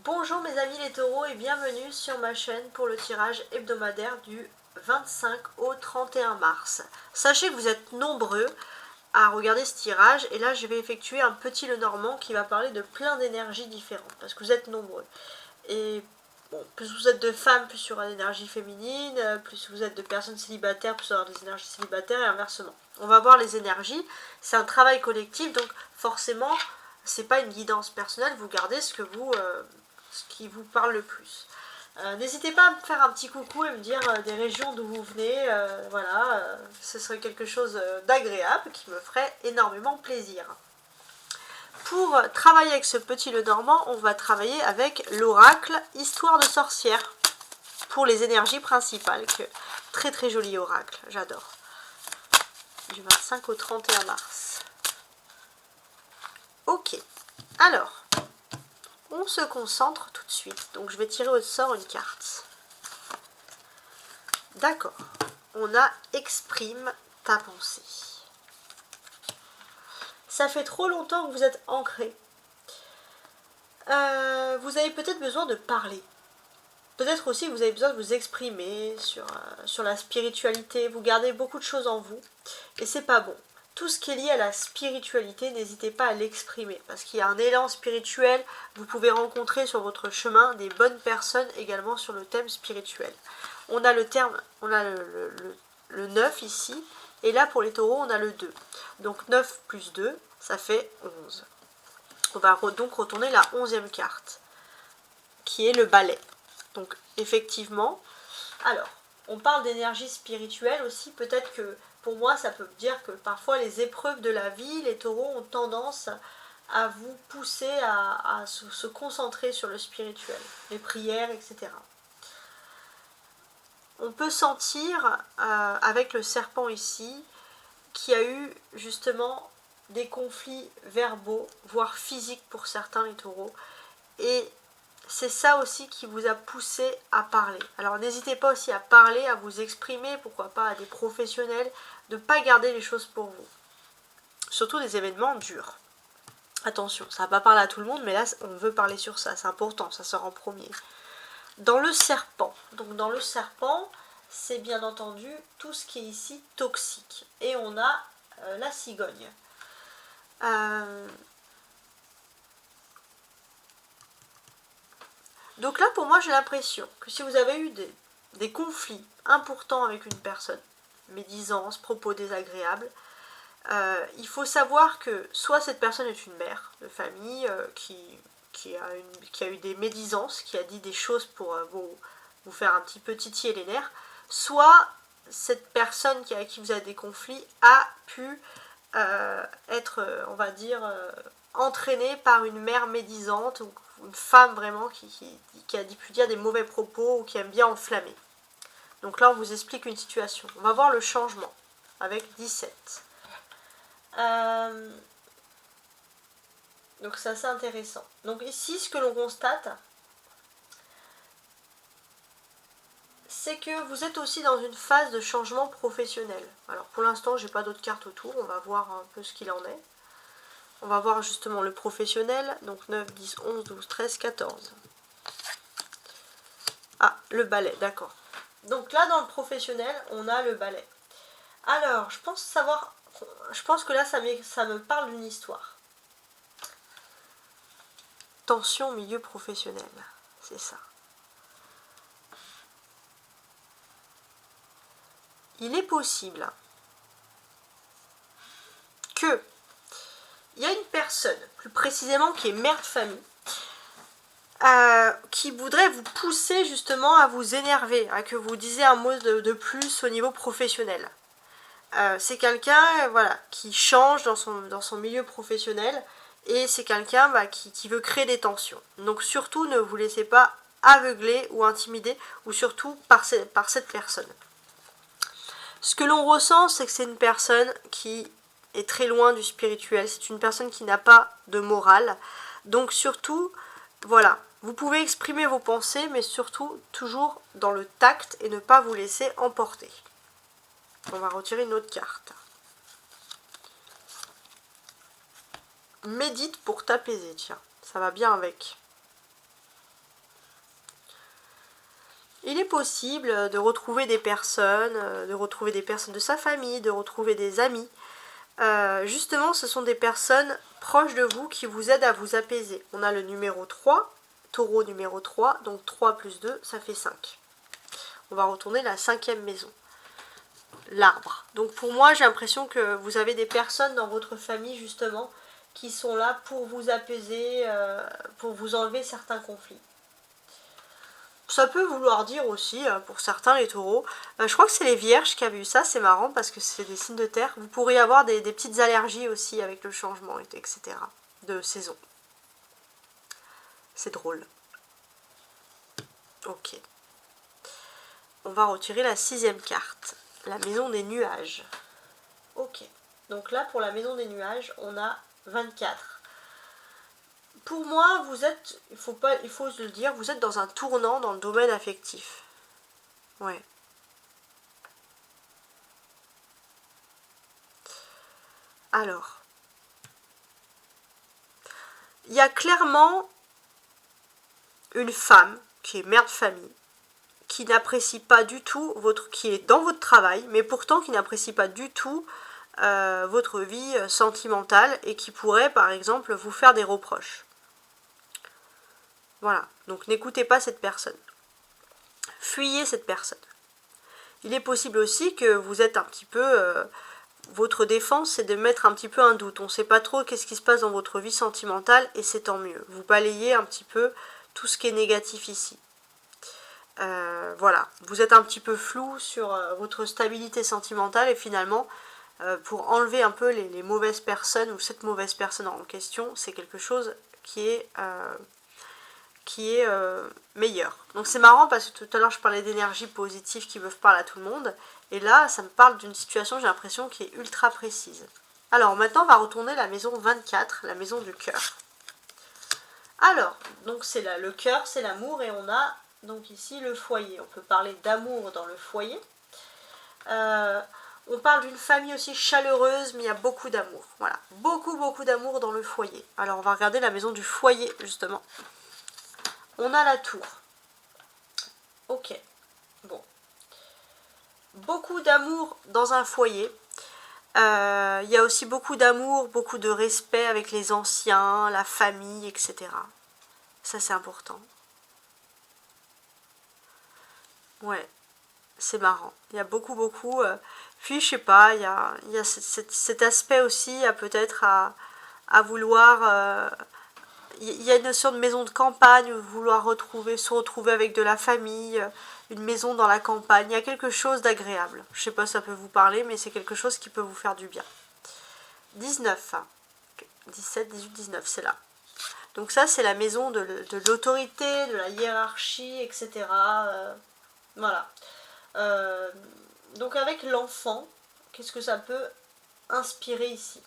Bonjour mes amis les taureaux et bienvenue sur ma chaîne pour le tirage hebdomadaire du 25 au 31 mars. Sachez que vous êtes nombreux à regarder ce tirage et là je vais effectuer un petit Lenormand qui va parler de plein d'énergies différentes parce que vous êtes nombreux. Et bon, plus vous êtes de femmes, plus il y aura d'énergie féminine, plus vous êtes de personnes célibataires, plus il y aura des énergies célibataires et inversement. On va voir les énergies, c'est un travail collectif donc forcément c'est pas une guidance personnelle, vous gardez ce qui vous parle le plus. N'hésitez pas à me faire un petit coucou et me dire des régions d'où vous venez, voilà, ce serait quelque chose d'agréable qui me ferait énormément plaisir. Pour travailler avec ce petit Lenormand, on va travailler avec l'oracle Histoire de sorcière pour les énergies principales. Très très joli oracle, j'adore. Du 25 au 31 mars. Ok, alors, on se concentre tout de suite. Donc je vais tirer au sort une carte. D'accord, on a exprime ta pensée. Ça fait trop longtemps que vous êtes ancré. Vous avez peut-être besoin de parler. Peut-être aussi que vous avez besoin de vous exprimer sur la spiritualité. Vous gardez beaucoup de choses en vous et c'est pas bon. Tout ce qui est lié à la spiritualité, n'hésitez pas à l'exprimer parce qu'il y a un élan spirituel. Vous pouvez rencontrer sur votre chemin des bonnes personnes également sur le thème spirituel. On a le 9 ici et là pour les taureaux on a le 2. Donc 9 plus 2 ça fait 11. On va donc retourner la 11e carte qui est le balai. Donc effectivement, alors on parle d'énergie spirituelle aussi, peut-être que pour moi ça peut dire que parfois les épreuves de la vie, les taureaux ont tendance à vous pousser à se concentrer sur le spirituel, les prières, etc. On peut sentir avec le serpent ici qu'il y a eu justement des conflits verbaux, voire physiques pour certains les taureaux, et c'est ça aussi qui vous a poussé à parler. Alors n'hésitez pas aussi à parler, à vous exprimer, pourquoi pas à des professionnels, de ne pas garder les choses pour vous. Surtout des événements durs. Attention, ça va pas parler à tout le monde, mais là on veut parler sur ça, c'est important, ça sort en premier. Dans le serpent, donc dans le serpent, c'est bien entendu tout ce qui est ici toxique. Et on a la cigogne. Donc là, pour moi, j'ai l'impression que si vous avez eu des conflits importants avec une personne, médisance, propos désagréables, il faut savoir que soit cette personne est une mère de famille qui a eu des médisances, qui a dit des choses pour vous faire un petit peu titiller les nerfs, soit cette personne avec qui vous avez des conflits a pu être, on va dire, entraînée par une mère médisante ou une femme vraiment qui a pu dire des mauvais propos ou qui aime bien enflammer. Donc là, on vous explique une situation. On va voir le changement avec 17. Donc c'est assez intéressant. Donc ici, ce que l'on constate, c'est que vous êtes aussi dans une phase de changement professionnel. Alors pour l'instant, j'ai pas d'autres cartes autour, on va voir un peu ce qu'il en est. On va voir justement le professionnel, donc 9, 10, 11, 12, 13, 14. Ah, le balai, d'accord. Donc là, dans le professionnel, on a le balai. Alors, je pense que là, ça me parle d'une histoire. Tension au milieu professionnel, c'est ça. Il est possible que il y a une personne, plus précisément qui est mère de famille, qui voudrait vous pousser justement à vous énerver, à que vous disiez un mot de plus au niveau professionnel. C'est quelqu'un voilà, qui change dans son milieu professionnel et c'est quelqu'un qui veut créer des tensions. Donc surtout ne vous laissez pas aveugler ou intimider ou surtout par cette personne. Ce que l'on ressent, c'est que c'est une personne qui est très loin du spirituel, c'est une personne qui n'a pas de morale. Donc surtout, voilà, vous pouvez exprimer vos pensées, mais surtout toujours dans le tact et ne pas vous laisser emporter. On va retirer une autre carte. Médite pour t'apaiser, tiens, ça va bien avec. il est possible de retrouver des personnes, de sa famille, de retrouver des amis. Justement, ce sont des personnes proches de vous qui vous aident à vous apaiser. On a le numéro 3, taureau numéro 3, donc 3 plus 2, ça fait 5. On va retourner la 5e maison, l'arbre. Donc pour moi, j'ai l'impression que vous avez des personnes dans votre famille, justement, qui sont là pour vous apaiser, pour vous enlever certains conflits. Ça peut vouloir dire aussi, pour certains les taureaux, je crois que c'est les vierges qui avaient eu ça, c'est marrant parce que c'est des signes de terre. Vous pourriez avoir des petites allergies aussi avec le changement, etc. de saison. C'est drôle. Ok. On va retirer la 6e carte, la maison des nuages. Ok. Donc là, pour la maison des nuages, on a 24. Pour moi, vous êtes, il faut se le dire, vous êtes dans un tournant dans le domaine affectif. Ouais. Alors, il y a clairement une femme qui est mère de famille, qui n'apprécie pas du tout qui est dans votre travail, mais pourtant qui n'apprécie pas du tout votre vie sentimentale et qui pourrait, par exemple, vous faire des reproches. Voilà, donc n'écoutez pas cette personne. Fuyez cette personne. Il est possible aussi que vous êtes un petit peu... votre défense, c'est de mettre un petit peu un doute. On ne sait pas trop qu'est-ce qui se passe dans votre vie sentimentale et c'est tant mieux. Vous balayez un petit peu tout ce qui est négatif ici. Voilà, vous êtes un petit peu flou sur votre stabilité sentimentale et finalement, pour enlever un peu les mauvaises personnes ou cette mauvaise personne en question, c'est quelque chose qui est meilleur. Donc c'est marrant parce que tout à l'heure je parlais d'énergie positive qui peuvent parler à tout le monde et là ça me parle d'une situation, j'ai l'impression, qui est ultra précise. Alors maintenant on va retourner la maison 24, la maison du cœur. Alors, donc c'est là, le cœur, c'est l'amour et on a donc ici le foyer. On peut parler d'amour dans le foyer. On parle d'une famille aussi chaleureuse, mais il y a beaucoup d'amour. Voilà, beaucoup d'amour dans le foyer. Alors on va regarder la maison du foyer justement. On a la tour. Ok. Bon. Beaucoup d'amour dans un foyer. Il y a aussi beaucoup d'amour, beaucoup de respect avec les anciens, la famille, etc. Ça, c'est important. Ouais, c'est marrant. Il y a beaucoup. Puis, je sais pas, il y a cet aspect aussi peut-être à vouloir... il y a une notion de maison de campagne, vouloir se retrouver avec de la famille, une maison dans la campagne. Il y a quelque chose d'agréable. Je sais pas si ça peut vous parler, mais c'est quelque chose qui peut vous faire du bien. 19. 17, 18, 19, c'est là. Donc ça, c'est la maison de l'autorité, de la hiérarchie, etc. Voilà. Donc avec l'enfant, qu'est-ce que ça peut inspirer ici?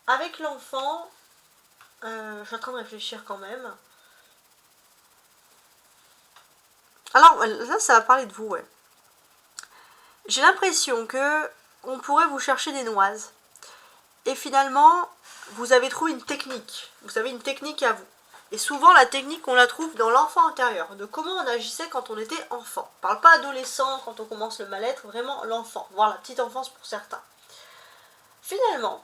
Avec l'enfant, je suis en train de réfléchir quand même. Alors là, ça va parler de vous, ouais. J'ai l'impression que on pourrait vous chercher des noises. Et finalement, vous avez trouvé une technique. Vous avez une technique à vous. Et souvent, la technique, on la trouve dans l'enfant intérieur. De comment on agissait quand on était enfant. On ne parle pas adolescent, quand on commence le mal-être, vraiment l'enfant. Voire la petite enfance pour certains. Finalement,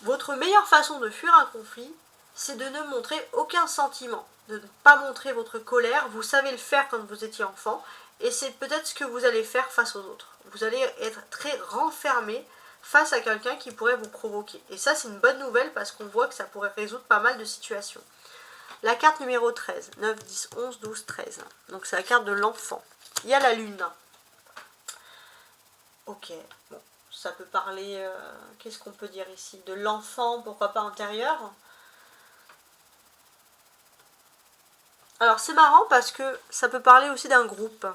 votre meilleure façon de fuir un conflit, c'est de ne montrer aucun sentiment, de ne pas montrer votre colère. Vous savez le faire quand vous étiez enfant, et c'est peut-être ce que vous allez faire face aux autres. Vous allez être très renfermé face à quelqu'un qui pourrait vous provoquer. Et ça, c'est une bonne nouvelle parce qu'on voit que ça pourrait résoudre pas mal de situations. La carte numéro 13, 9, 10, 11, 12, 13. Donc c'est la carte de l'enfant. Il y a la lune. Ok, bon. Ça peut parler, qu'est-ce qu'on peut dire ici? De l'enfant, pourquoi pas intérieur. Alors c'est marrant parce que ça peut parler aussi d'un groupe.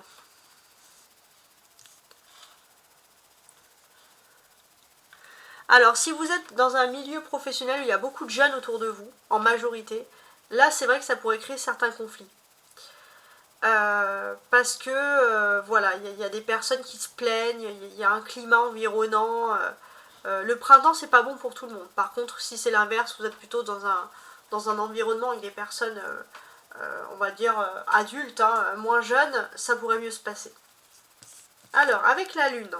Alors si vous êtes dans un milieu professionnel où il y a beaucoup de jeunes autour de vous, en majorité, là c'est vrai que ça pourrait créer certains conflits. Parce que voilà, il y a des personnes qui se plaignent, il y a un climat environnant. Le printemps, c'est pas bon pour tout le monde. Par contre, si c'est l'inverse, vous êtes plutôt dans un environnement avec des personnes on va dire adulte, hein, moins jeune, ça pourrait mieux se passer. Alors, avec la lune.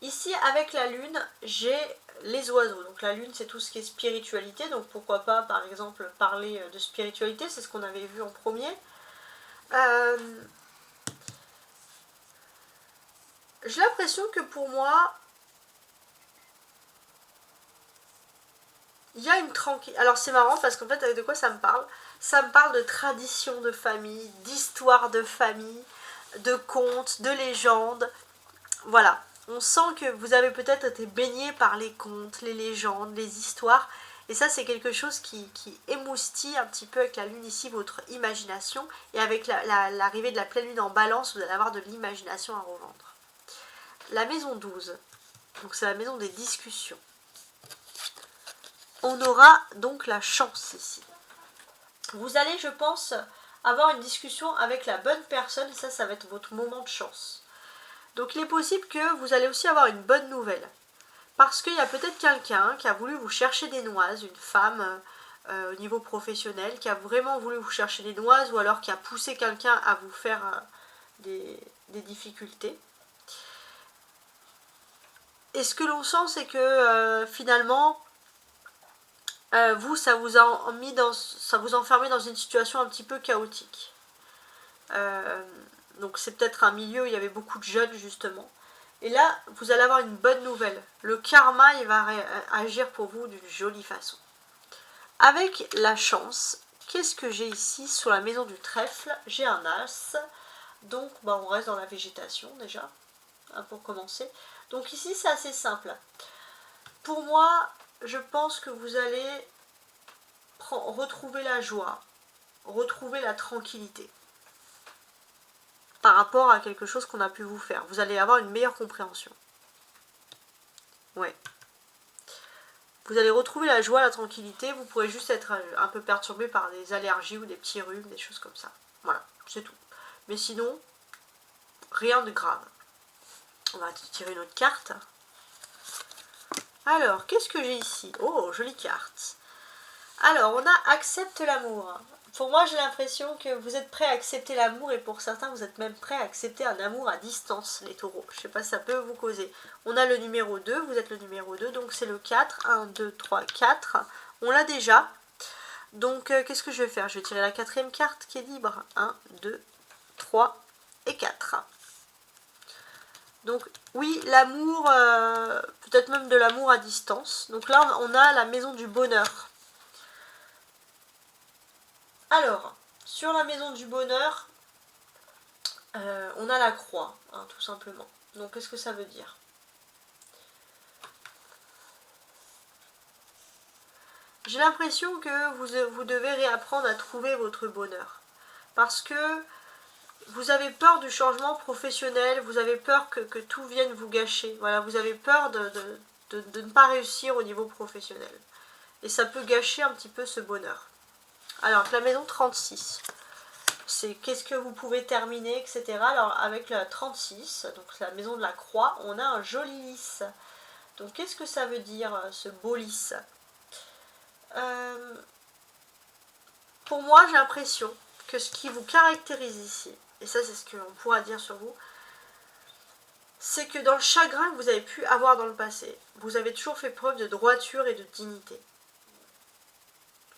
Ici, avec la lune, j'ai les oiseaux. Donc la lune, c'est tout ce qui est spiritualité. Donc pourquoi pas, par exemple, parler de spiritualité. C'est ce qu'on avait vu en premier. J'ai l'impression que pour moi, il y a une tranquille. Alors c'est marrant parce qu'en fait, de quoi ça me parle? Ça me parle de tradition de famille, d'histoire de famille, de contes, de légendes. Voilà. On sent que vous avez peut-être été baigné par les contes, les légendes, les histoires. Et ça, c'est quelque chose qui émoustille un petit peu avec la lune ici, votre imagination. Et avec l'arrivée de la pleine lune en balance, vous allez avoir de l'imagination à revendre. La maison 12, donc c'est la maison des discussions. On aura donc la chance ici. Vous allez, je pense, avoir une discussion avec la bonne personne. Et ça va être votre moment de chance. Donc il est possible que vous allez aussi avoir une bonne nouvelle. Parce qu'il y a peut-être quelqu'un qui a voulu vous chercher des noises, une femme au niveau professionnel, qui a vraiment voulu vous chercher des noises, ou alors qui a poussé quelqu'un à vous faire des difficultés. Et ce que l'on sent, c'est que finalement, vous, ça vous a enfermé dans une situation un petit peu chaotique. Donc c'est peut-être un milieu où il y avait beaucoup de jeunes justement. Et là, vous allez avoir une bonne nouvelle. Le karma, il va agir pour vous d'une jolie façon. Avec la chance, qu'est-ce que j'ai ici sur la maison du trèfle? J'ai un as. Donc, on reste dans la végétation déjà, hein, pour commencer. Donc ici, c'est assez simple. Pour moi, je pense que vous allez retrouver la joie, retrouver la tranquillité par rapport à quelque chose qu'on a pu vous faire. Vous allez avoir une meilleure compréhension. Ouais. Vous allez retrouver la joie, la tranquillité. Vous pourrez juste être un peu perturbé par des allergies ou des petits rhumes, des choses comme ça. Voilà, c'est tout. Mais sinon, rien de grave. On va tirer une autre carte. Alors, qu'est-ce que j'ai ici? Oh, jolie carte. Alors, on a accepte l'amour. Pour moi, j'ai l'impression que vous êtes prêts à accepter l'amour et pour certains, vous êtes même prêts à accepter un amour à distance, les taureaux. Je ne sais pas si ça peut vous causer. On a le numéro 2, vous êtes le numéro 2, donc c'est le 4. 1, 2, 3, 4. On l'a déjà. Donc, qu'est-ce que je vais faire? Je vais tirer la quatrième carte qui est libre. 1, 2, 3 et 4. Donc, oui, l'amour, peut-être même de l'amour à distance. Donc là, on a la maison du bonheur. Alors, sur la maison du bonheur, on a la croix, hein, tout simplement. Donc, qu'est-ce que ça veut dire? J'ai l'impression que vous devez réapprendre à trouver votre bonheur. Parce que vous avez peur du changement professionnel, vous avez peur que tout vienne vous gâcher. Voilà, vous avez peur de ne pas réussir au niveau professionnel. Et ça peut gâcher un petit peu ce bonheur. Alors, la maison 36, c'est qu'est-ce que vous pouvez terminer, etc. Alors, avec la 36, donc la maison de la croix, on a un joli lys. Donc, qu'est-ce que ça veut dire, ce beau lys? Pour moi, j'ai l'impression que ce qui vous caractérise ici, et ça, c'est ce qu'on pourra dire sur vous, c'est que dans le chagrin que vous avez pu avoir dans le passé, vous avez toujours fait preuve de droiture et de dignité.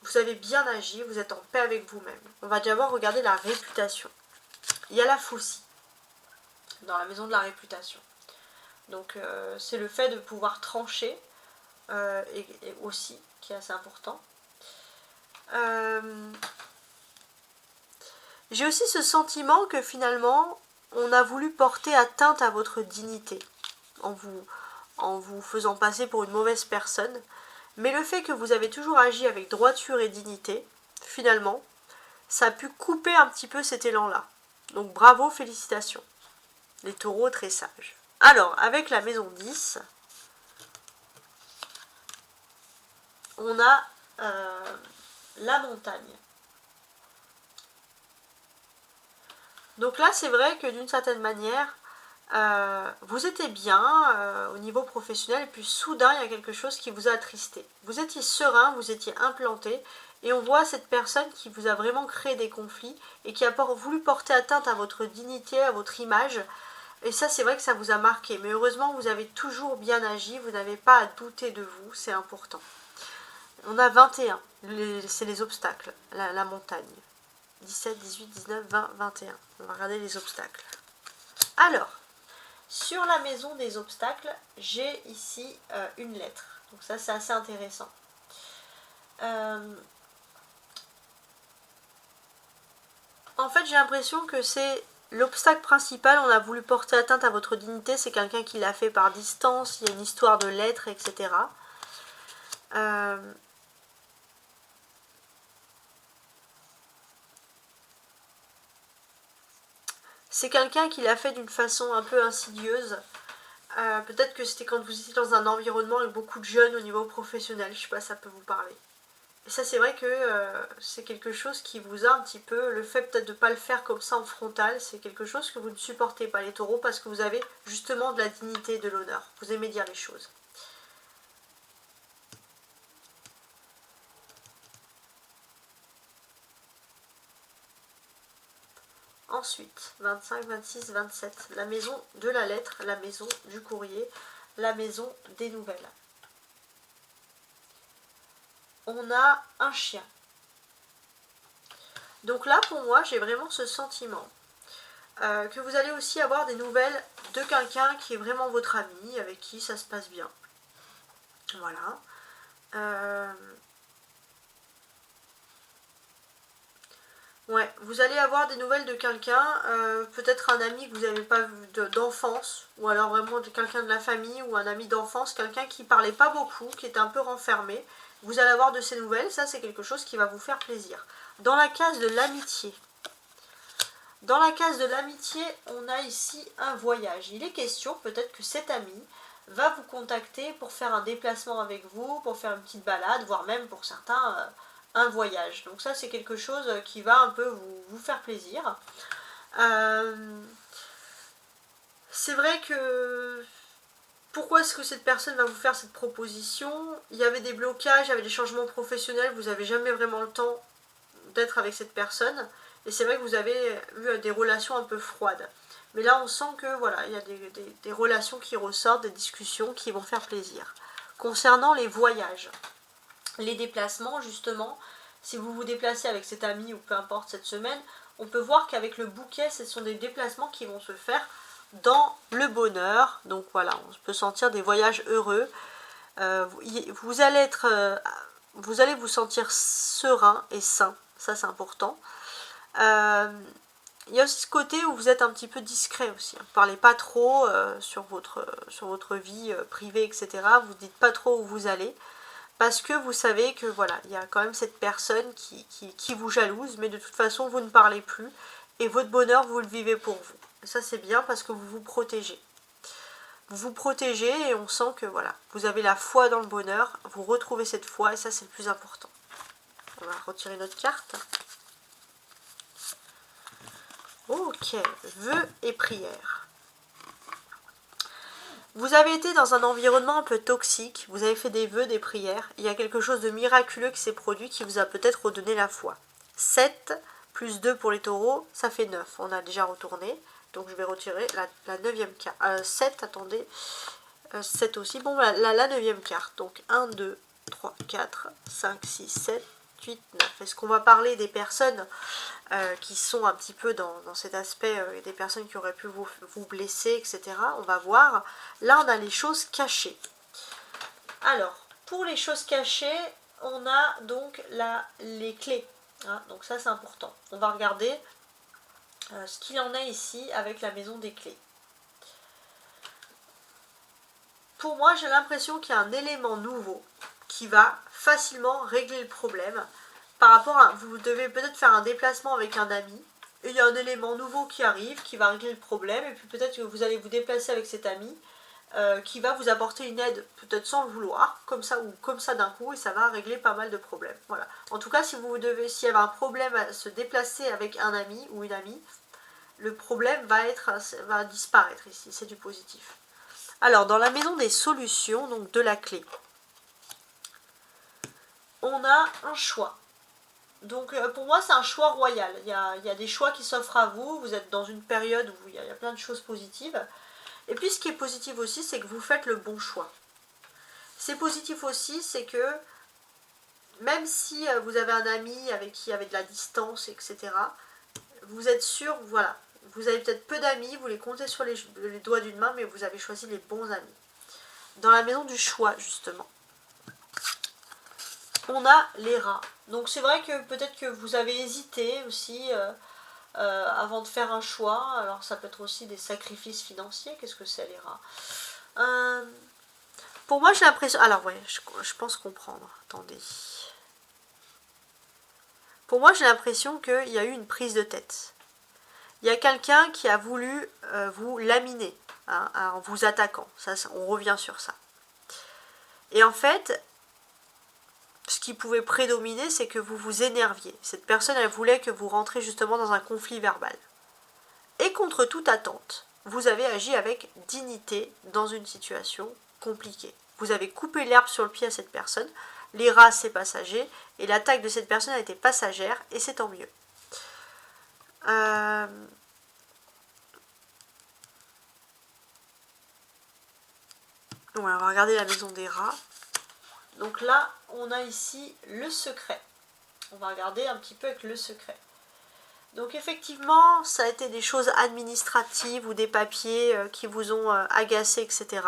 Vous avez bien agi, vous êtes en paix avec vous-même. On va d'abord regarder la réputation. Il y a la faucille dans la maison de la réputation. Donc c'est le fait de pouvoir trancher et aussi qui est assez important. J'ai aussi ce sentiment que finalement on a voulu porter atteinte à votre dignité en vous faisant passer pour une mauvaise personne. Mais le fait que vous avez toujours agi avec droiture et dignité, finalement, ça a pu couper un petit peu cet élan-là. Donc bravo, félicitations. Les taureaux très sages. Alors, avec la maison 10, on a la montagne. Donc là, c'est vrai que d'une certaine manière, vous étiez bien au niveau professionnel et puis soudain il y a quelque chose qui vous a attristé. Vous étiez serein, vous étiez implanté Et on voit cette personne qui vous a vraiment créé des conflits et qui a voulu porter atteinte à votre dignité, à votre image. Et ça, c'est vrai que ça vous a marqué. Mais heureusement, vous avez toujours bien agi. Vous n'avez pas à douter de vous. C'est important. On a 21. C'est les obstacles. La montagne. 17, 18, 19, 20, 21. On va regarder les obstacles. Alors, sur la maison des obstacles, j'ai ici une lettre. Donc ça, c'est assez intéressant. En fait, j'ai l'impression que c'est l'obstacle principal. On a voulu porter atteinte à votre dignité. C'est quelqu'un qui l'a fait par distance. Il y a une histoire de lettres, etc. C'est quelqu'un qui l'a fait d'une façon un peu insidieuse. Peut-être que c'était quand vous étiez dans un environnement avec beaucoup de jeunes au niveau professionnel. Je sais pas, ça peut vous parler. Et ça, c'est vrai que c'est quelque chose qui vous a un petit peu... Le fait peut-être de ne pas le faire comme ça en frontal, c'est quelque chose que vous ne supportez pas, les taureaux, parce que vous avez justement de la dignité et de l'honneur. Vous aimez dire les choses. Ensuite, 25, 26, 27. La maison de la lettre, la maison du courrier, la maison des nouvelles. On a un chien. Donc là, pour moi, j'ai vraiment ce sentiment que vous allez aussi avoir des nouvelles de quelqu'un qui est vraiment votre ami, avec qui ça se passe bien. Voilà. Ouais, vous allez avoir des nouvelles de quelqu'un, peut-être un ami que vous n'avez pas vu d'enfance, ou alors vraiment de quelqu'un de la famille, ou un ami d'enfance, quelqu'un qui parlait pas beaucoup, qui était un peu renfermé. Vous allez avoir de ces nouvelles, ça c'est quelque chose qui va vous faire plaisir. Dans la case de l'amitié. Dans la case de l'amitié, on a ici un voyage. Il est question peut-être que cet ami va vous contacter pour faire un déplacement avec vous, pour faire une petite balade, voire même pour certains un voyage. Donc ça c'est quelque chose qui va un peu vous faire plaisir. C'est vrai que... Pourquoi est-ce que cette personne va vous faire cette proposition? Il y avait des blocages, il y avait des changements professionnels, vous n'avez jamais vraiment le temps d'être avec cette personne. Et c'est vrai que vous avez eu des relations un peu froides. Mais là, on sent que voilà, il y a des relations qui ressortent, des discussions qui vont faire plaisir. Concernant les voyages, les déplacements, justement, si vous vous déplacez avec cet ami ou peu importe cette semaine, on peut voir qu'avec le bouquet, ce sont des déplacements qui vont se faire dans le bonheur. Donc voilà, on peut sentir des voyages heureux. Vous allez vous sentir serein et sain. Ça, c'est important. Il y a aussi ce côté où vous êtes un petit peu discret aussi. Vous ne parlez pas trop sur votre vie privée, etc. Vous ne dites pas trop où vous allez. Parce que vous savez que voilà, il y a quand même cette personne qui vous jalouse, mais de toute façon, vous ne parlez plus. Et votre bonheur, vous le vivez pour vous. Et ça, c'est bien parce que vous vous protégez. Vous vous protégez et on sent que voilà, vous avez la foi dans le bonheur. Vous retrouvez cette foi et ça, c'est le plus important. On va retirer notre carte. Ok, vœux et prières. Vous avez été dans un environnement un peu toxique, vous avez fait des vœux, des prières, il y a quelque chose de miraculeux qui s'est produit qui vous a peut-être redonné la foi. 7 plus 2 pour les taureaux, ça fait 9, on a déjà retourné, donc je vais retirer la 9e carte. 7, attendez, 7 aussi, bon la 9e carte, donc 1, 2, 3, 4, 5, 6, 7, 8, 9. Est-ce qu'on va parler des personnes qui sont un petit peu dans cet aspect, des personnes qui auraient pu vous blesser, etc. On va voir. Là, on a les choses cachées. Alors, pour les choses cachées, on a donc les clés. Hein, donc ça, c'est important. On va regarder ce qu'il en est ici avec la maison des clés. Pour moi, j'ai l'impression qu'il y a un élément nouveau qui va facilement régler le problème. Par rapport à, vous devez peut-être faire un déplacement avec un ami, et il y a un élément nouveau qui arrive, qui va régler le problème, et puis peut-être que vous allez vous déplacer avec cet ami, qui va vous apporter une aide, peut-être sans le vouloir, comme ça ou comme ça d'un coup, et ça va régler pas mal de problèmes. Voilà. En tout cas, s'il y avait un problème à se déplacer avec un ami ou une amie, le problème va disparaître ici, c'est du positif. Alors, dans la maison des solutions, donc de la clé, on a un choix. Donc pour moi c'est un choix royal, il y a des choix qui s'offrent à vous, vous êtes dans une période où il y a plein de choses positives. Et puis ce qui est positif aussi, c'est que vous faites le bon choix. C'est positif aussi, c'est que même si vous avez un ami avec qui il y avait de la distance, etc., vous êtes sûr, voilà, vous avez peut-être peu d'amis, vous les comptez sur les doigts d'une main, mais vous avez choisi les bons amis. Dans la maison du choix, justement, on a les rats. Donc c'est vrai que peut-être que vous avez hésité aussi avant de faire un choix. Alors ça peut être aussi des sacrifices financiers. Qu'est-ce que c'est les rats? Pour moi j'ai l'impression... Alors ouais, je pense comprendre. Attendez. Pour moi j'ai l'impression qu'il y a eu une prise de tête. Il y a quelqu'un qui a voulu vous laminer en vous attaquant. Ça, on revient sur ça. Et en fait, ce qui pouvait prédominer, c'est que vous vous énerviez. Cette personne, elle voulait que vous rentriez justement dans un conflit verbal. Et contre toute attente, vous avez agi avec dignité dans une situation compliquée. Vous avez coupé l'herbe sur le pied à cette personne. Les rats, c'est passager. Et l'attaque de cette personne a été passagère. Et c'est tant mieux. Donc, on va regarder la maison des rats. Donc là, on a ici le secret. On va regarder un petit peu avec le secret. Donc effectivement, ça a été des choses administratives ou des papiers qui vous ont agacé, etc.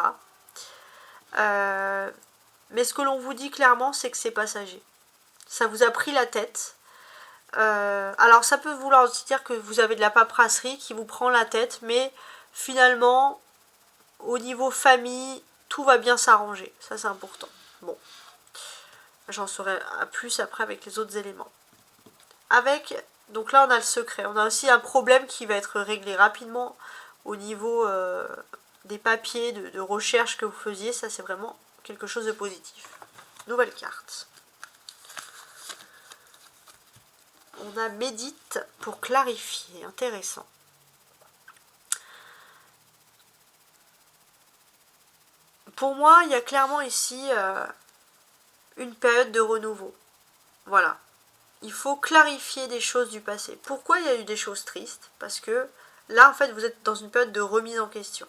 Mais ce que l'on vous dit clairement, c'est que c'est passager. Ça vous a pris la tête. Alors ça peut vouloir aussi dire que vous avez de la paperasserie qui vous prend la tête, mais finalement, au niveau famille, tout va bien s'arranger. Ça, c'est important. Bon. J'en saurai plus après avec les autres éléments. Donc là, on a le secret. On a aussi un problème qui va être réglé rapidement au niveau des papiers de recherche que vous faisiez. Ça, c'est vraiment quelque chose de positif. Nouvelle carte. On a médite pour clarifier. Intéressant. Pour moi, il y a clairement ici une période de renouveau. Voilà. Il faut clarifier des choses du passé. Pourquoi il y a eu des choses tristes? Parce que là, en fait, vous êtes dans une période de remise en question.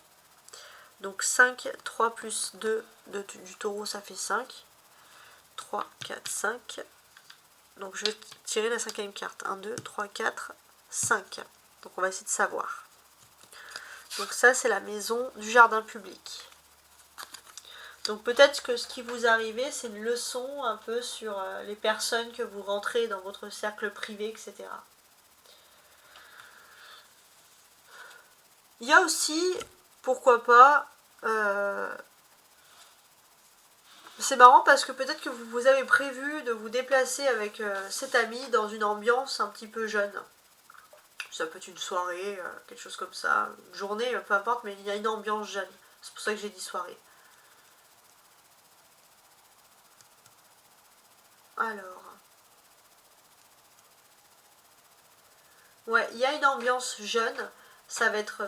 Donc 5, 3 plus 2 du taureau, ça fait 5. 3, 4, 5. Donc je vais tirer la cinquième carte. 1, 2, 3, 4, 5. Donc on va essayer de savoir. Donc ça, c'est la maison du jardin public. Donc peut-être que ce qui vous arrive, c'est une leçon un peu sur les personnes que vous rentrez dans votre cercle privé, etc. Il y a aussi, pourquoi pas, c'est marrant parce que peut-être que vous avez prévu de vous déplacer avec cet ami dans une ambiance un petit peu jeune. Ça peut être une soirée, quelque chose comme ça, une journée, peu importe, mais il y a une ambiance jeune. C'est pour ça que j'ai dit soirée. Alors. Ouais, il y a une ambiance jeune. Ça va être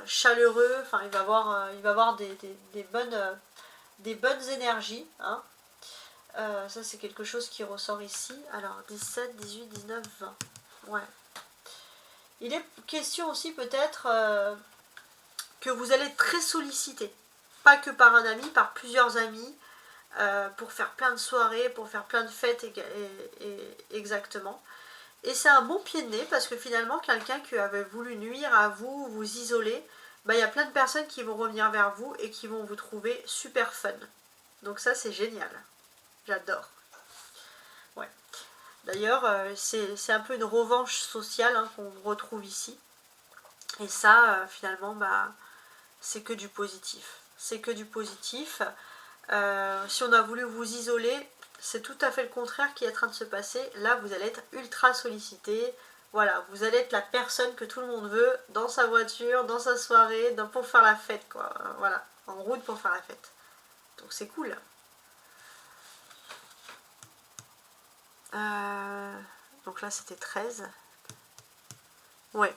chaleureux. Enfin, il va avoir des bonnes énergies. Hein. Ça, c'est quelque chose qui ressort ici. Alors, 17, 18, 19, 20. Ouais. Il est question aussi peut-être que vous allez être très sollicité. Pas que par un ami, par plusieurs amis. Pour faire plein de soirées, pour faire plein de fêtes exactement. Et c'est un bon pied de nez parce que finalement, quelqu'un qui avait voulu nuire à vous, vous isoler, bah, y a plein de personnes qui vont revenir vers vous et qui vont vous trouver super fun. Donc ça, c'est génial. J'adore. Ouais. D'ailleurs, c'est un peu une revanche sociale hein, qu'on retrouve ici. Et ça, finalement, bah, c'est que du positif. C'est que du positif. Si on a voulu vous isoler, c'est tout à fait le contraire qui est en train de se passer. Là, vous allez être ultra sollicité. Voilà, vous allez être la personne que tout le monde veut dans sa voiture, dans sa soirée, pour faire la fête, quoi. Voilà, en route pour faire la fête. Donc c'est cool. Donc là, c'était 13. Ouais.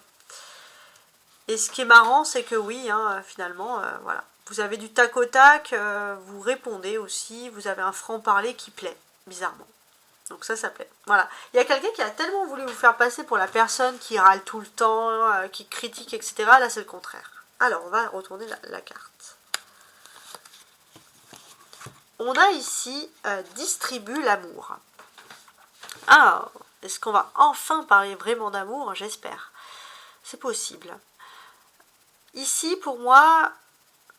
Et ce qui est marrant, c'est que oui, hein, finalement, voilà. Vous avez du tac au tac, vous répondez aussi, vous avez un franc-parler qui plaît, bizarrement. Donc ça plaît. Voilà. Il y a quelqu'un qui a tellement voulu vous faire passer pour la personne qui râle tout le temps, qui critique, etc. Là, c'est le contraire. Alors, on va retourner la carte. On a ici distribue l'amour. Ah, est-ce qu'on va enfin parler vraiment d'amour? J'espère. C'est possible. Ici, pour moi,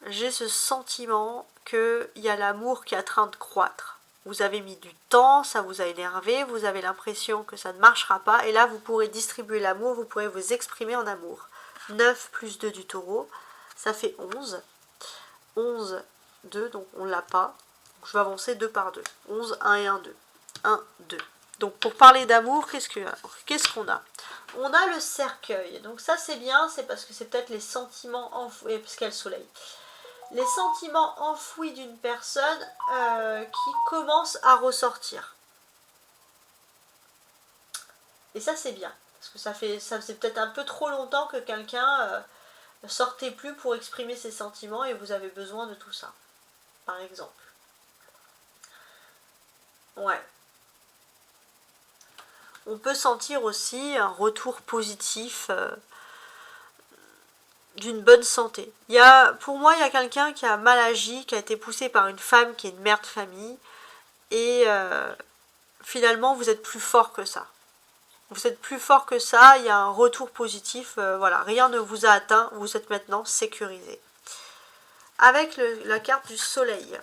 j'ai ce sentiment qu'il y a l'amour qui est en train de croître. Vous avez mis du temps, ça vous a énervé, vous avez l'impression que ça ne marchera pas, et là vous pourrez distribuer l'amour, vous pourrez vous exprimer en amour. 9 plus 2 du taureau, ça fait 11. 11, 2, donc on ne l'a pas. Je vais avancer 2 par 2. 11, 1 et 1, 2. 1, 2. Donc pour parler d'amour, qu'est-ce qu'on a? On a le cercueil. Donc ça c'est bien, c'est parce que c'est peut-être les sentiments enfouis, parce qu'il y a le soleil. Les sentiments enfouis d'une personne qui commence à ressortir. Et ça c'est bien, parce que ça faisait peut-être un peu trop longtemps que quelqu'un sortait plus pour exprimer ses sentiments et vous avez besoin de tout ça, par exemple. Ouais. On peut sentir aussi un retour positif d'une bonne santé. Pour moi, il y a quelqu'un qui a mal agi, qui a été poussé par une femme qui est une mère de famille, et finalement, vous êtes plus fort que ça. Vous êtes plus fort que ça, il y a un retour positif, voilà, rien ne vous a atteint, vous êtes maintenant sécurisé. Avec la carte du soleil,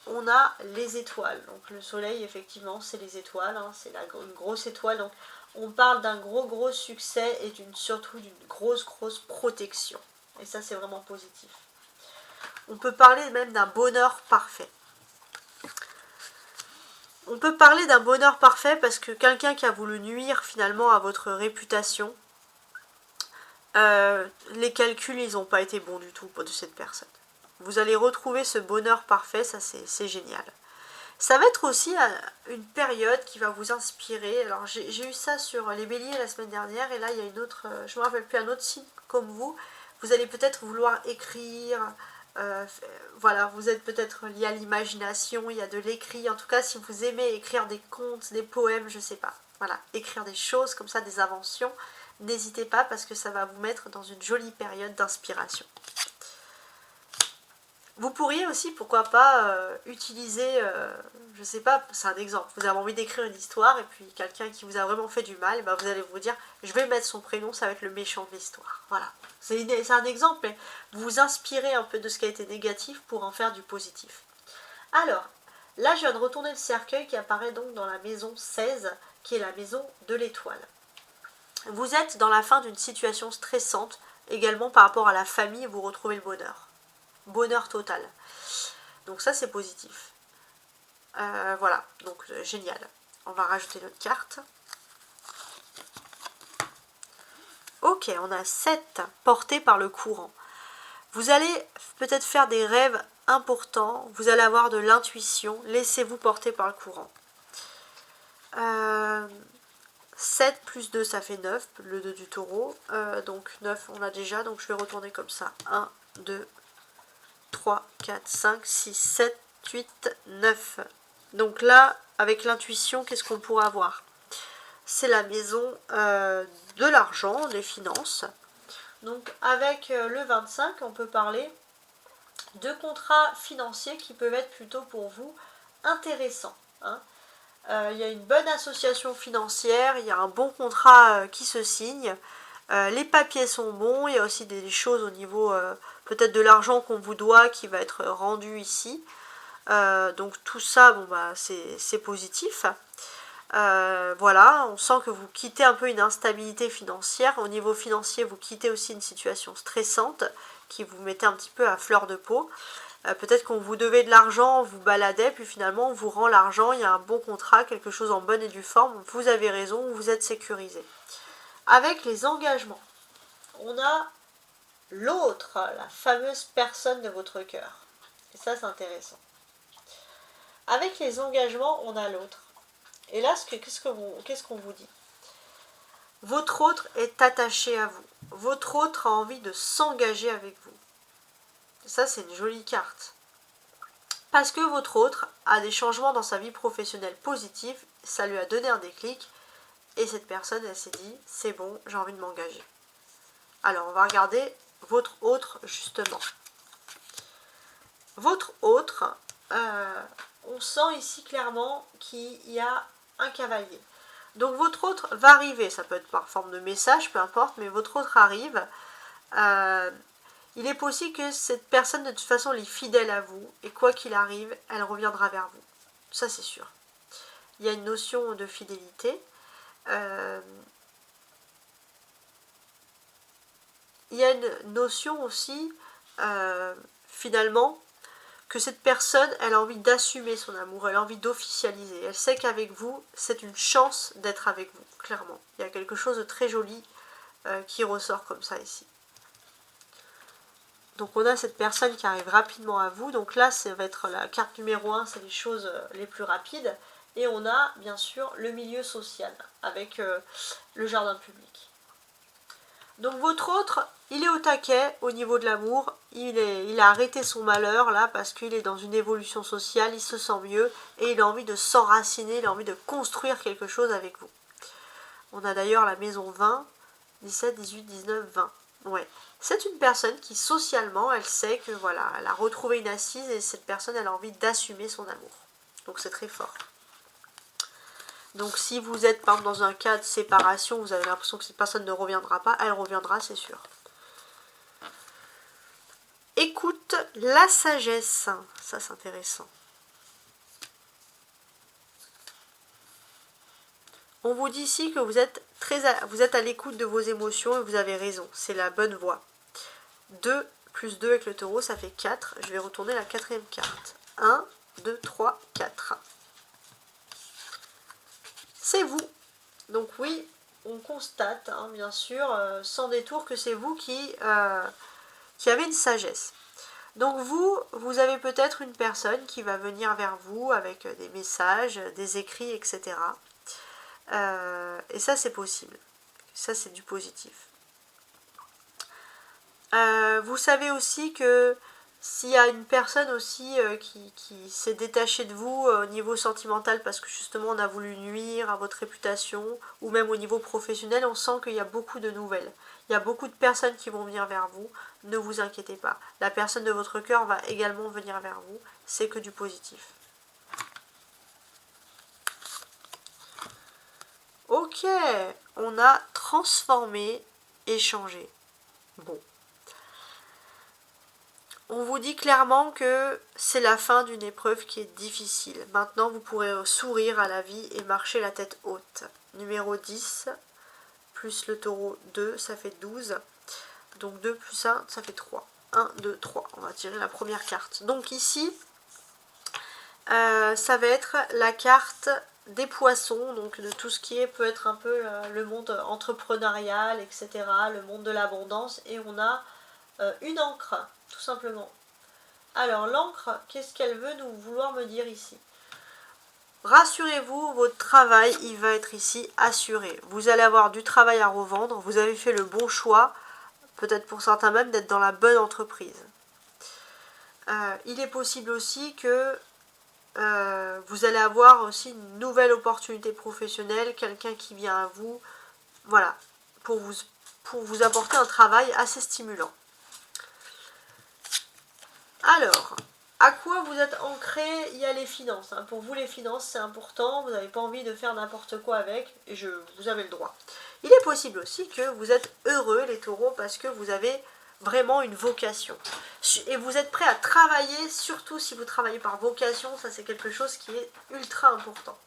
on a les étoiles. Donc le soleil, effectivement, c'est les étoiles, hein, c'est une grosse étoile, donc on parle d'un gros succès et surtout d'une grosse protection. Et ça, c'est vraiment positif. On peut parler même d'un bonheur parfait. On peut parler d'un bonheur parfait parce que quelqu'un qui a voulu nuire finalement à votre réputation, les calculs, ils n'ont pas été bons du tout pour cette personne. Vous allez retrouver ce bonheur parfait, ça c'est génial. Ça va être aussi une période qui va vous inspirer. Alors j'ai eu ça sur les béliers la semaine dernière, et là il y a une autre, je ne me rappelle plus, un autre signe comme vous. Vous allez peut-être vouloir écrire, voilà, vous êtes peut-être lié à l'imagination, il y a de l'écrit. En tout cas, si vous aimez écrire des contes, des poèmes, je sais pas, voilà, écrire des choses comme ça, des inventions, n'hésitez pas parce que ça va vous mettre dans une jolie période d'inspiration. Vous pourriez aussi, pourquoi pas, utiliser, je sais pas, c'est un exemple, vous avez envie d'écrire une histoire et puis quelqu'un qui vous a vraiment fait du mal, ben vous allez vous dire, je vais mettre son prénom, ça va être le méchant de l'histoire. Voilà, c'est un exemple, mais vous vous inspirez un peu de ce qui a été négatif pour en faire du positif. Alors, là je viens de retourner le cercueil qui apparaît donc dans la maison 16, qui est la maison de l'étoile. Vous êtes dans la fin d'une situation stressante, également par rapport à la famille, vous retrouvez le bonheur. Bonheur total. Donc ça c'est positif. Voilà, donc génial. On va rajouter notre carte. Ok, on a 7 portés par le courant. Vous allez peut-être faire des rêves importants, vous allez avoir de l'intuition, laissez-vous porter par le courant. 7 plus 2 ça fait 9, le 2 du taureau, donc 9 on a déjà, donc je vais retourner comme ça. 1, 2, 3, 4, 5, 6, 7, 8, 9. Donc là, avec l'intuition, qu'est-ce qu'on pourra avoir? C'est la maison de l'argent, des finances. Donc avec le 25, on peut parler de contrats financiers qui peuvent être plutôt pour vous intéressants. Hein. Il y a une bonne association financière, il y a un bon contrat qui se signe. Les papiers sont bons, il y a aussi des choses au niveau peut-être de l'argent qu'on vous doit qui va être rendu ici. Donc tout ça, bon bah c'est positif. Voilà, on sent que vous quittez un peu une instabilité financière. Au niveau financier, vous quittez aussi une situation stressante qui vous mettait un petit peu à fleur de peau. Peut-être qu'on vous devait de l'argent, on vous baladait, puis finalement on vous rend l'argent, il y a un bon contrat, quelque chose en bonne et due forme. Vous avez raison, vous êtes sécurisé. Avec les engagements, on a l'autre, la fameuse personne de votre cœur. Et ça, c'est intéressant. Avec les engagements, on a l'autre. Et là, qu'est-ce qu'on vous dit? Votre autre est attaché à vous. Votre autre a envie de s'engager avec vous. Ça, c'est une jolie carte. parce que votre autre a des changements dans sa vie professionnelle positifs, ça lui a donné un déclic, et cette personne, elle s'est dit, c'est bon, j'ai envie de m'engager. Alors, on va regarder votre autre, justement. Votre autre, on sent ici clairement qu'il y a un cavalier. Donc, votre autre va arriver, ça peut être par forme de message, peu importe, mais votre autre arrive. Il est possible que cette personne, de toute façon, elle est fidèle à vous, et quoi qu'il arrive, elle reviendra vers vous. Ça, c'est sûr. Il y a une notion de fidélité. Il y a une notion aussi, finalement, que cette personne, elle a envie d'assumer son amour, elle a envie d'officialiser. Elle sait qu'avec vous, c'est une chance d'être avec vous, clairement. Il y a quelque chose de très joli qui ressort comme ça ici. Donc on a cette personne qui arrive rapidement à vous. Donc là, ça va être la carte numéro 1, c'est les choses les plus rapides. Et on a bien sûr le milieu social avec le jardin public. Donc votre autre, il est au taquet au niveau de l'amour. Il a arrêté son malheur là parce qu'il est dans une évolution sociale, il se sent mieux et il a envie de s'enraciner, il a envie de construire quelque chose avec vous. On a d'ailleurs la maison 20, 17, 18, 19, 20. Ouais. C'est une personne qui socialement, elle sait que voilà, elle a retrouvé une assise et cette personne, elle a envie d'assumer son amour. Donc c'est très fort. Donc si vous êtes par exemple dans un cas de séparation, vous avez l'impression que cette personne ne reviendra pas, elle reviendra, c'est sûr. Écoute la sagesse, ça c'est intéressant. On vous dit ici que vous êtes à l'écoute de vos émotions et vous avez raison, c'est la bonne voie. 2 plus 2 avec le taureau, ça fait 4. Je vais retourner la quatrième carte. 1, 2, 3, 4. C'est vous. Donc oui, on constate, hein, bien sûr, sans détour, que c'est vous qui avez une sagesse. Donc vous avez peut-être une personne qui va venir vers vous avec des messages, des écrits, etc. Et ça, c'est possible. Ça, c'est du positif. Vous savez aussi que s'il y a une personne aussi qui s'est détachée de vous au niveau sentimental parce que justement on a voulu nuire à votre réputation ou même au niveau professionnel, on sent qu'il y a beaucoup de nouvelles. Il y a beaucoup de personnes qui vont venir vers vous, ne vous inquiétez pas. La personne de votre cœur va également venir vers vous, c'est que du positif. Ok, on a transformé, échangé. Bon. On vous dit clairement que c'est la fin d'une épreuve qui est difficile. Maintenant, vous pourrez sourire à la vie et marcher la tête haute. Numéro 10, plus le taureau 2, ça fait 12. Donc 2 plus 1, ça fait 3. 1, 2, 3. On va tirer la première carte. Donc ici, ça va être la carte des poissons, donc de tout ce qui peut être un peu le monde entrepreneurial, etc., le monde de l'abondance. Et on a une encre, tout simplement. Alors l'encre, qu'est-ce qu'elle veut nous vouloir me dire ici? Rassurez-vous, votre travail, il va être ici assuré. Vous allez avoir du travail à revendre, vous avez fait le bon choix, peut-être pour certains même d'être dans la bonne entreprise. Il est possible aussi que vous allez avoir aussi une nouvelle opportunité professionnelle, quelqu'un qui vient à vous, voilà, pour vous apporter un travail assez stimulant. Alors, à quoi vous êtes ancré? Il y a les finances. Hein. Pour vous, les finances, c'est important. Vous n'avez pas envie de faire n'importe quoi avec. Et vous avez le droit. Il est possible aussi que vous êtes heureux, les taureaux, parce que vous avez vraiment une vocation. Et vous êtes prêt à travailler, surtout si vous travaillez par vocation. Ça, c'est quelque chose qui est ultra important.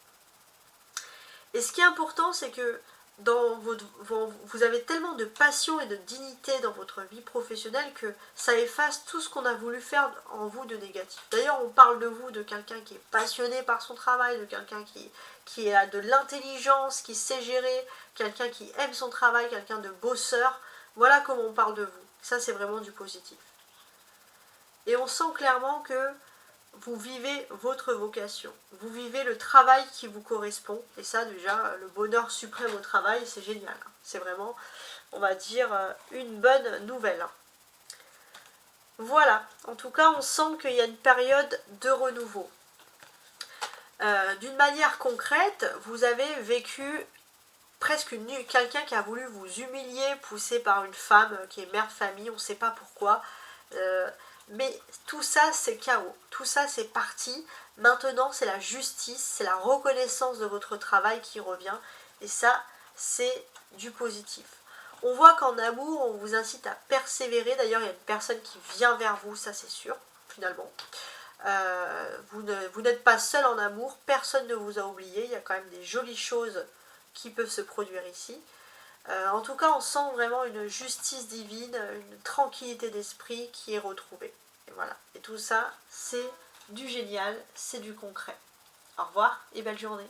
Et ce qui est important, c'est que vous avez tellement de passion et de dignité dans votre vie professionnelle que ça efface tout ce qu'on a voulu faire en vous de négatif. D'ailleurs, on parle de vous, de quelqu'un qui est passionné par son travail, de quelqu'un qui a de l'intelligence, qui sait gérer, quelqu'un qui aime son travail, quelqu'un de bosseur. Voilà comment on parle de vous. Ça, c'est vraiment du positif. Et on sent clairement que vous vivez votre vocation, vous vivez le travail qui vous correspond, et ça déjà, le bonheur suprême au travail, c'est génial. C'est vraiment, on va dire, une bonne nouvelle. Voilà, en tout cas on sent qu'il y a une période de renouveau. D'une manière concrète, vous avez vécu presque quelqu'un qui a voulu vous humilier, poussé par une femme qui est mère de famille, on ne sait pas pourquoi. Mais tout ça c'est chaos, tout ça c'est parti. Maintenant c'est la justice, c'est la reconnaissance de votre travail qui revient. Et ça c'est du positif. On voit qu'en amour on vous incite à persévérer. D'ailleurs il y a une personne qui vient vers vous, ça c'est sûr finalement. Vous n'êtes pas seul en amour, personne ne vous a oublié, il y a quand même des jolies choses qui peuvent se produire ici. En tout cas, on sent vraiment une justice divine, une tranquillité d'esprit qui est retrouvée. Et voilà. Et tout ça, c'est du génial, c'est du concret. Au revoir et belle journée.